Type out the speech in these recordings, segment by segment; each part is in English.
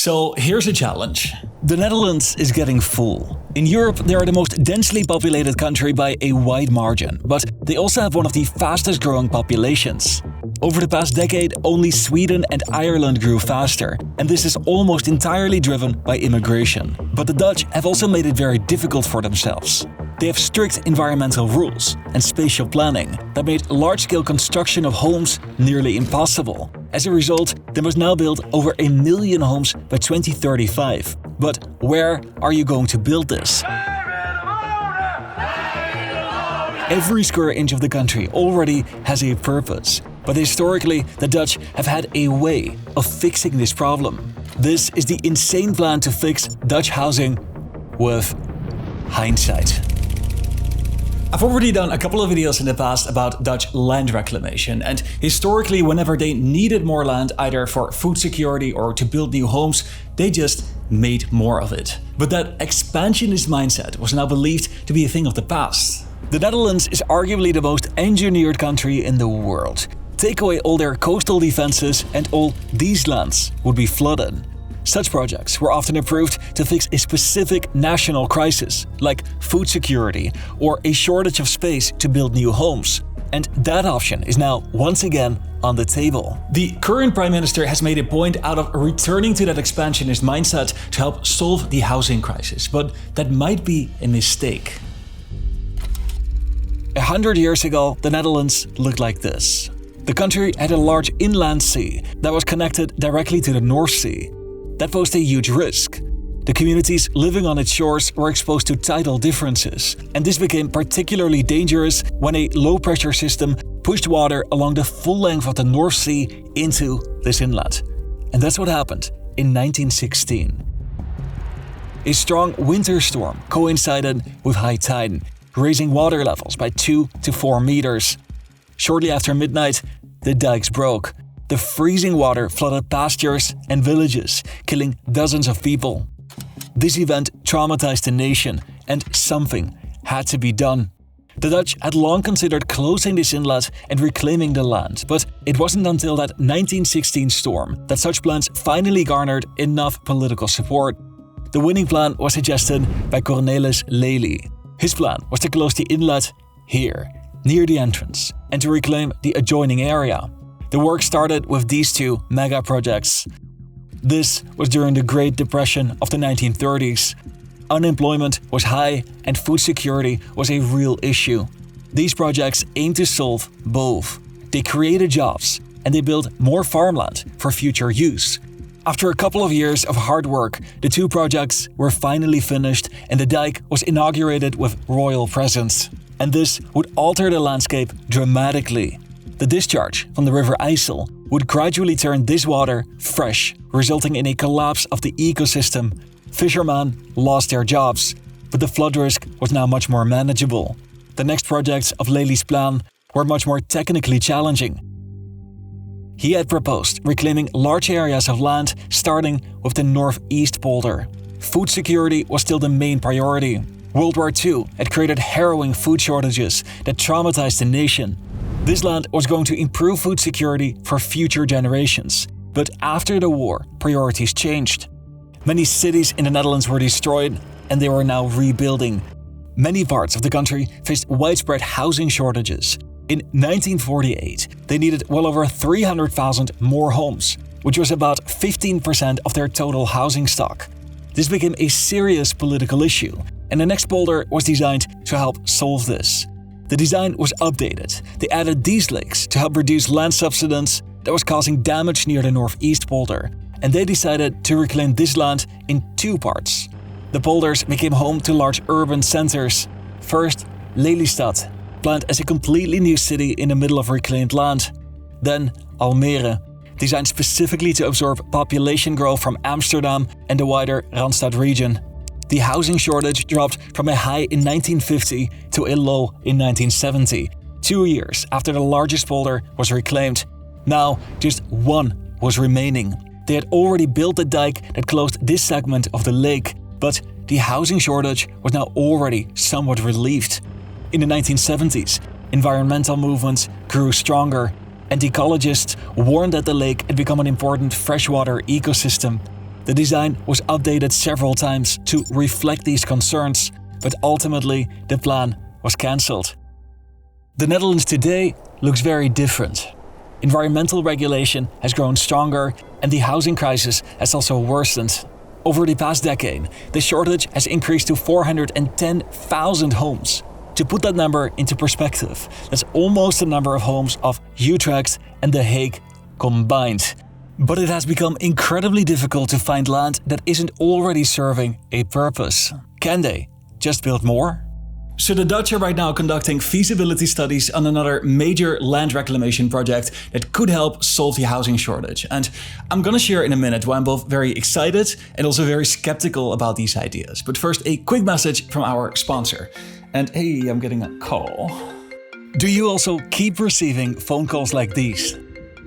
So here's a challenge. The Netherlands is getting full. In Europe, they are the most densely populated country by a wide margin, but they also have one of the fastest growing populations. Over the past decade, only Sweden and Ireland grew faster, and this is almost entirely driven by immigration. But the Dutch have also made it very difficult for themselves. They have strict environmental rules and spatial planning that made large-scale construction of homes nearly impossible. As a result, they must now build over 1 million homes by 2035. But where are you going to build this? Every square inch of the country already has a purpose. But historically, the Dutch have had a way of fixing this problem. This is the insane plan to fix Dutch housing with hindsight. I've already done a couple of videos in the past about Dutch land reclamation, and historically whenever they needed more land either for food security or to build new homes, they just made more of it. But that expansionist mindset was now believed to be a thing of the past. The Netherlands is arguably the most engineered country in the world. Take away all their coastal defenses and all these lands would be flooded. Such projects were often approved to fix a specific national crisis, like food security or a shortage of space to build new homes. And that option is now once again on the table. The current Prime Minister has made a point out of returning to that expansionist mindset to help solve the housing crisis, but that might be a mistake. 100 years ago, the Netherlands looked like this. The country had a large inland sea that was connected directly to the North Sea. That posed a huge risk. The communities living on its shores were exposed to tidal differences, and this became particularly dangerous when a low-pressure system pushed water along the full length of the North Sea into this inlet. And that's what happened in 1916. A strong winter storm coincided with high tide, raising water levels by 2 to 4 meters. Shortly after midnight, the dikes broke. The freezing water flooded pastures and villages, killing dozens of people. This event traumatized the nation, and something had to be done. The Dutch had long considered closing this inlet and reclaiming the land, but it wasn't until that 1916 storm that such plans finally garnered enough political support. The winning plan was suggested by Cornelis Lely. His plan was to close the inlet here, near the entrance, and to reclaim the adjoining area. The work started with these two mega projects. This was during the Great Depression of the 1930s. Unemployment was high and food security was a real issue. These projects aimed to solve both. They created jobs and they built more farmland for future use. After a couple of years of hard work, the two projects were finally finished and the dike was inaugurated with royal presence. And this would alter the landscape dramatically. The discharge from the River IJssel would gradually turn this water fresh, resulting in a collapse of the ecosystem. Fishermen lost their jobs, but the flood risk was now much more manageable. The next projects of Lely's plan were much more technically challenging. He had proposed reclaiming large areas of land, starting with the northeast polder. Food security was still the main priority. World War II had created harrowing food shortages that traumatized the nation. This land was going to improve food security for future generations. But after the war, priorities changed. Many cities in the Netherlands were destroyed, and they were now rebuilding. Many parts of the country faced widespread housing shortages. In 1948, they needed well over 300,000 more homes, which was about 15% of their total housing stock. This became a serious political issue, and the next polder was designed to help solve this. The design was updated. They added these lakes to help reduce land subsidence that was causing damage near the northeast polder, and they decided to reclaim this land in two parts. The polders became home to large urban centers. First, Lelystad, planned as a completely new city in the middle of reclaimed land. Then Almere, designed specifically to absorb population growth from Amsterdam and the wider Randstad region. The housing shortage dropped from a high in 1950 to a low in 1970, 2 years after the largest polder was reclaimed. Now, just one was remaining. They had already built the dike that closed this segment of the lake, but the housing shortage was now already somewhat relieved. In the 1970s, environmental movements grew stronger, and ecologists warned that the lake had become an important freshwater ecosystem. The design was updated several times to reflect these concerns, but ultimately the plan was cancelled. The Netherlands today looks very different. Environmental regulation has grown stronger and the housing crisis has also worsened. Over the past decade, the shortage has increased to 410,000 homes. To put that number into perspective, that's almost the number of homes of Utrecht and The Hague combined. But it has become incredibly difficult to find land that isn't already serving a purpose. Can they just build more? So the Dutch are right now conducting feasibility studies on another major land reclamation project that could help solve the housing shortage. And I'm gonna share in a minute why I'm both very excited and also very skeptical about these ideas. But first, a quick message from our sponsor. And hey, I'm getting a call. Do you also keep receiving phone calls like these?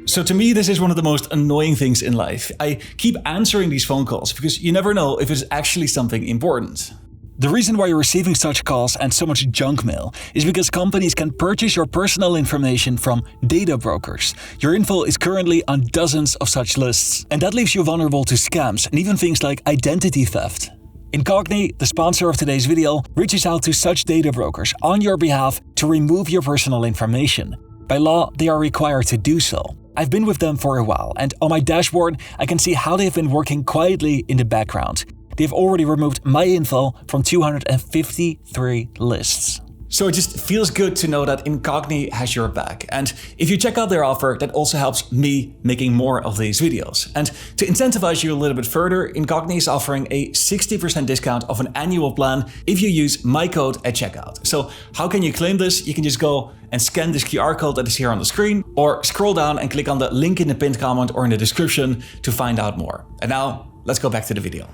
So to me, this is one of the most annoying things in life. I keep answering these phone calls because you never know if it's actually something important. The reason why you're receiving such calls and so much junk mail is because companies can purchase your personal information from data brokers. Your info is currently on dozens of such lists, and that leaves you vulnerable to scams and even things like identity theft. Incogni, the sponsor of today's video, reaches out to such data brokers on your behalf to remove your personal information. By law, they are required to do so. I've been with them for a while, and on my dashboard, I can see how they've been working quietly in the background. They've already removed my info from 253 lists. So it just feels good to know that Incogni has your back. And if you check out their offer, that also helps me making more of these videos. And to incentivize you a little bit further, Incogni is offering a 60% discount of an annual plan if you use my code at checkout. So how can you claim this? You can just go and scan this QR code that is here on the screen, or scroll down and click on the link in the pinned comment or in the description to find out more. And now, let's go back to the video.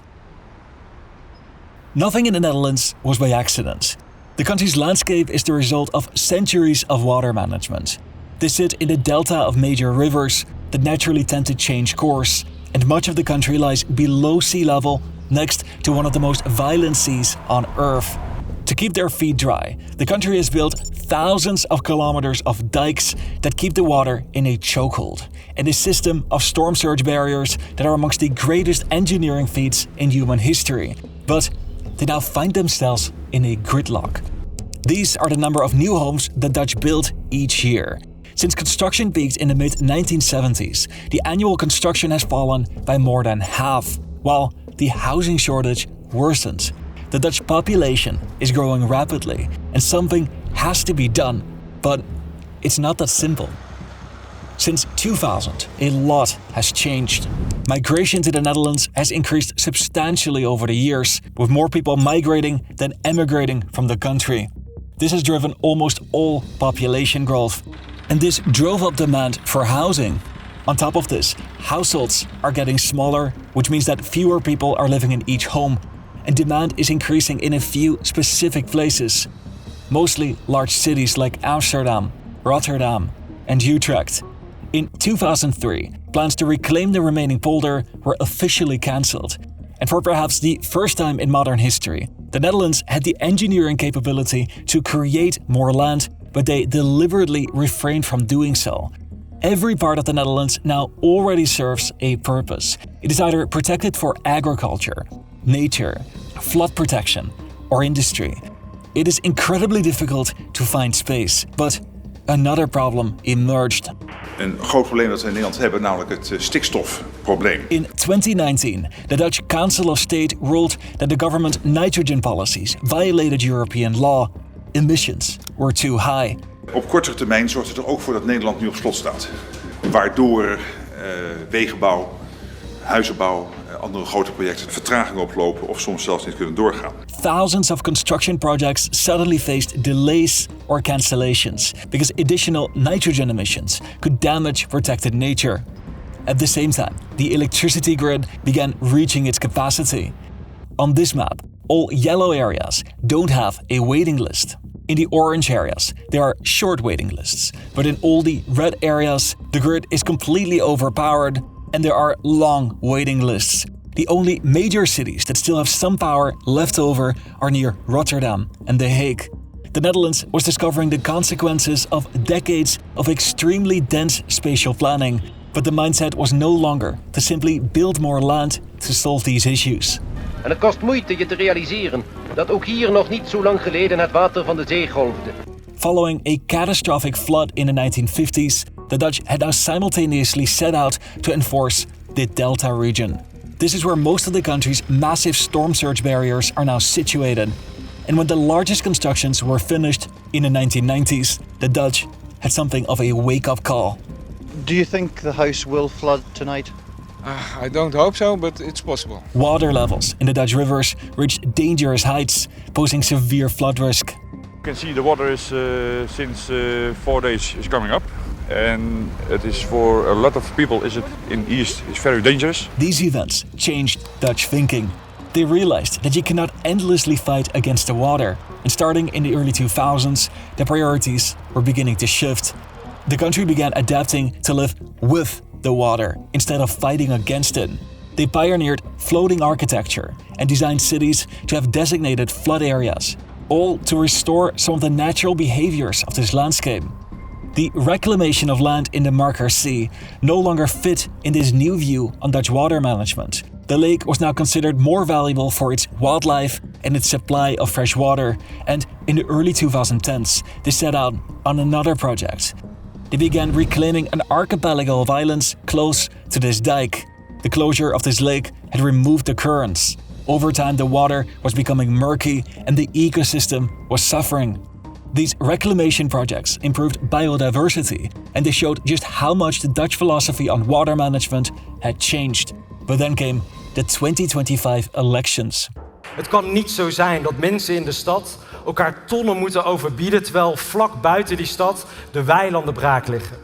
Nothing in the Netherlands was by accident. The country's landscape is the result of centuries of water management. They sit in the delta of major rivers that naturally tend to change course, and much of the country lies below sea level next to one of the most violent seas on Earth. To keep their feet dry, the country has built thousands of kilometers of dikes that keep the water in a chokehold, and a system of storm surge barriers that are amongst the greatest engineering feats in human history. But they now find themselves in a gridlock. These are the number of new homes the Dutch build each year. Since construction peaked in the mid-1970s, the annual construction has fallen by more than half, while the housing shortage worsens. The Dutch population is growing rapidly, and something has to be done, but it's not that simple. Since 2000, a lot has changed. Migration to the Netherlands has increased substantially over the years, with more people migrating than emigrating from the country. This has driven almost all population growth, and this drove up demand for housing. On top of this, households are getting smaller, which means that fewer people are living in each home, and demand is increasing in a few specific places, mostly large cities like Amsterdam, Rotterdam, and Utrecht. In 2003, plans to reclaim the remaining polder were officially cancelled. And for perhaps the first time in modern history, the Netherlands had the engineering capability to create more land, but they deliberately refrained from doing so. Every part of the Netherlands now already serves a purpose. It is either protected for agriculture, nature, flood protection, or industry. It is incredibly difficult to find space, but another problem emerged. Een groot probleem dat we in Nederland hebben, namelijk het stikstofprobleem. In 2019, the Dutch Council of State ruled that the government nitrogen policies violated European law. Emissions were too high. Op kortere termijn zorgt het er ook voor dat Nederland nu op slot staat. Waardoor wegenbouw, huizenbouw, andere grote projecten vertraging oplopen of soms zelfs niet kunnen doorgaan. Thousands of construction projects suddenly faced delays or cancellations because additional nitrogen emissions could damage protected nature. At the same time, the electricity grid began reaching its capacity. On this map, all yellow areas don't have a waiting list. In the orange areas, there are short waiting lists, but in all the red areas, the grid is completely overpowered and there are long waiting lists. The only major cities that still have some power left over are near Rotterdam and The Hague. The Netherlands was discovering the consequences of decades of extremely dense spatial planning, But the mindset was no longer to simply build more land to solve these issues. En het kost moeite je te realiseren dat ook hier nog niet zo lang geleden het water van de zee golfde. Following a catastrophic flood in the 1950s, the Dutch had now simultaneously set out to enforce the Delta region. This is where most of the country's massive storm surge barriers are now situated. And when the largest constructions were finished in the 1990s, the Dutch had something of a wake-up call. Do you think the house will flood tonight? I don't hope so, but it's possible. Water levels in the Dutch rivers reached dangerous heights, posing severe flood risk. You can see the water is since 4 days is coming up, and it is for a lot of people in East is very dangerous. These events changed Dutch thinking. They realized that you cannot endlessly fight against the water, and starting in the early 2000s, the priorities were beginning to shift. The country began adapting to live with the water instead of fighting against it. They pioneered floating architecture and designed cities to have designated flood areas, all to restore some of the natural behaviors of this landscape. The reclamation of land in the Markermeer no longer fit in this new view on Dutch water management. The lake was now considered more valuable for its wildlife and its supply of fresh water, and in the early 2010s, they set out on another project. They began reclaiming an archipelago of islands close to this dike. The closure of this lake had removed the currents. Over time, the water was becoming murky and the ecosystem was suffering. These reclamation projects improved biodiversity, and they showed just how much the Dutch philosophy on water management had changed. But then came the 2025 elections. Het kan niet zo zijn dat mensen in de stad elkaar tonnen moeten overbieden, terwijl vlak buiten die stad de weilanden braak liggen.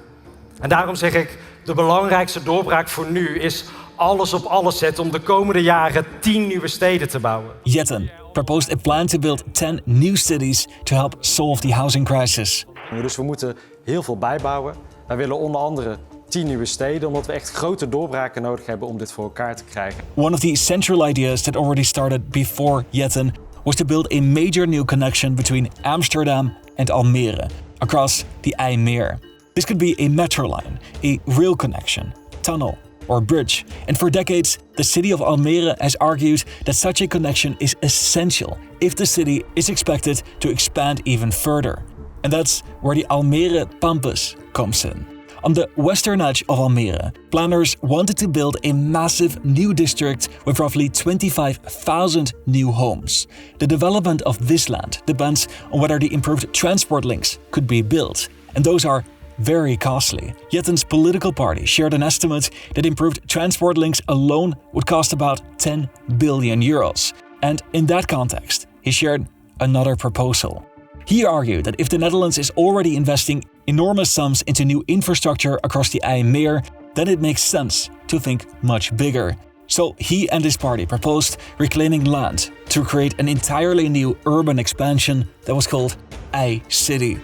En daarom zeg ik, de belangrijkste doorbraak voor nu is alles op alles zetten om de komende jaren 10 nieuwe steden te bouwen. Jetten proposed a plan to build 10 new cities to help solve the housing crisis. Dus we moeten heel veel bijbouwen. Wij willen onder andere 10 nieuwe steden, omdat we echt grote doorbraken nodig hebben om dit voor elkaar te krijgen. One of the central ideas that already started before Jetten was to build a major new connection between Amsterdam and Almere, across the IJmeer. This could be a metro line, a rail connection, tunnel, or bridge. And for decades, the city of Almere has argued that such a connection is essential if the city is expected to expand even further. And that's where the Almere Pampas comes in. On the western edge of Almere, planners wanted to build a massive new district with roughly 25,000 new homes. The development of this land depends on whether the improved transport links could be built, and those are very costly. Jetten's political party shared an estimate that improved transport links alone would cost about 10 billion euros. And in that context, he shared another proposal. He argued that if the Netherlands is already investing enormous sums into new infrastructure across the IJmeer, then it makes sense to think much bigger. So he and his party proposed reclaiming land to create an entirely new urban expansion that was called I-City.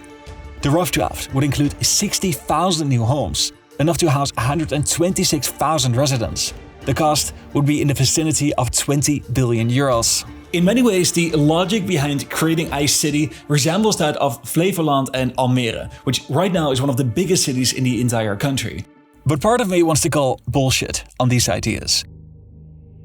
The rough draft would include 60,000 new homes, enough to house 126,000 residents. The cost would be in the vicinity of 20 billion euros. In many ways, the logic behind creating I-City resembles that of Flevoland and Almere, which right now is one of the biggest cities in the entire country. But part of me wants to call bullshit on these ideas.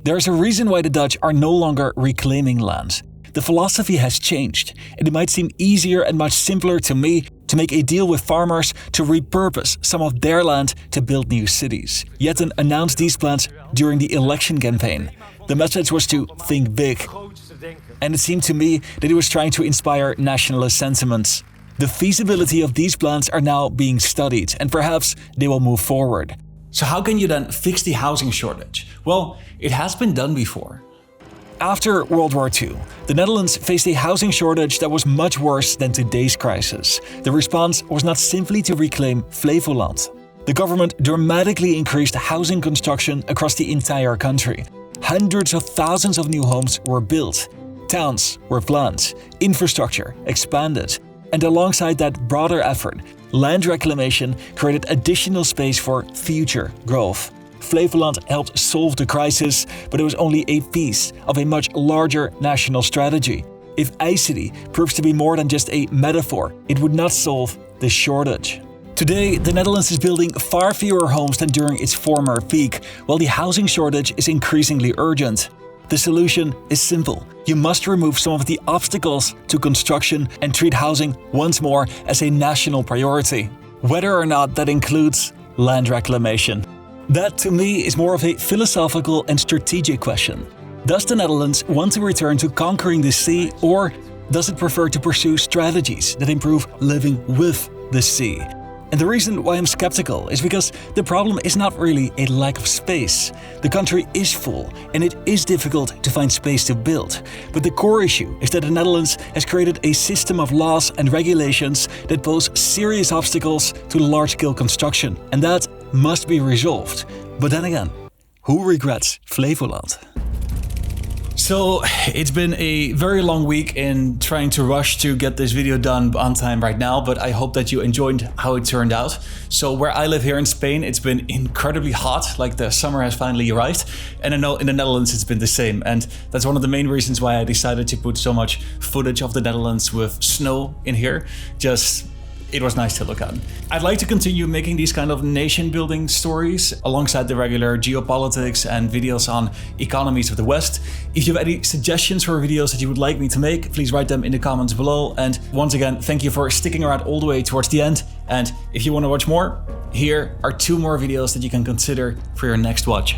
There's a reason why the Dutch are no longer reclaiming land. The philosophy has changed, and it might seem easier and much simpler to me to make a deal with farmers to repurpose some of their land to build new cities. Jetten announced these plans during the election campaign. The message was to think big, and it seemed to me that he was trying to inspire nationalist sentiments. The feasibility of these plans are now being studied, and perhaps they will move forward. So how can you then fix the housing shortage? Well, it has been done before. After World War II, the Netherlands faced a housing shortage that was much worse than today's crisis. The response was not simply to reclaim Flevoland. The government dramatically increased housing construction across the entire country. Hundreds of thousands of new homes were built. Towns were planned. Infrastructure expanded. And alongside that broader effort, land reclamation created additional space for future growth. Flevoland helped solve the crisis, but it was only a piece of a much larger national strategy. If I-City proves to be more than just a metaphor, it would not solve the shortage. Today, the Netherlands is building far fewer homes than during its former peak, while the housing shortage is increasingly urgent. The solution is simple. You must remove some of the obstacles to construction and treat housing once more as a national priority, whether or not that includes land reclamation. That, to me, is more of a philosophical and strategic question. Does the Netherlands want to return to conquering the sea, or does it prefer to pursue strategies that improve living with the sea? And the reason why I'm skeptical is because the problem is not really a lack of space. The country is full and it is difficult to find space to build. But the core issue is that the Netherlands has created a system of laws and regulations that pose serious obstacles to large-scale construction. And that must be resolved. But then again, who regrets Flevoland? So it's been a very long week in trying to rush to get this video done on time right now, but I hope that you enjoyed how it turned out. So where I live here in Spain, it's been incredibly hot, like the summer has finally arrived. And I know in the Netherlands it's been the same. And that's one of the main reasons why I decided to put so much footage of the Netherlands with snow in here. It was nice to look at. I'd like to continue making these kind of nation-building stories alongside the regular geopolitics and videos on economies of the West. If you have any suggestions for videos that you would like me to make, please write them in the comments below. And once again, thank you for sticking around all the way towards the end. And if you want to watch more, here are 2 more videos that you can consider for your next watch.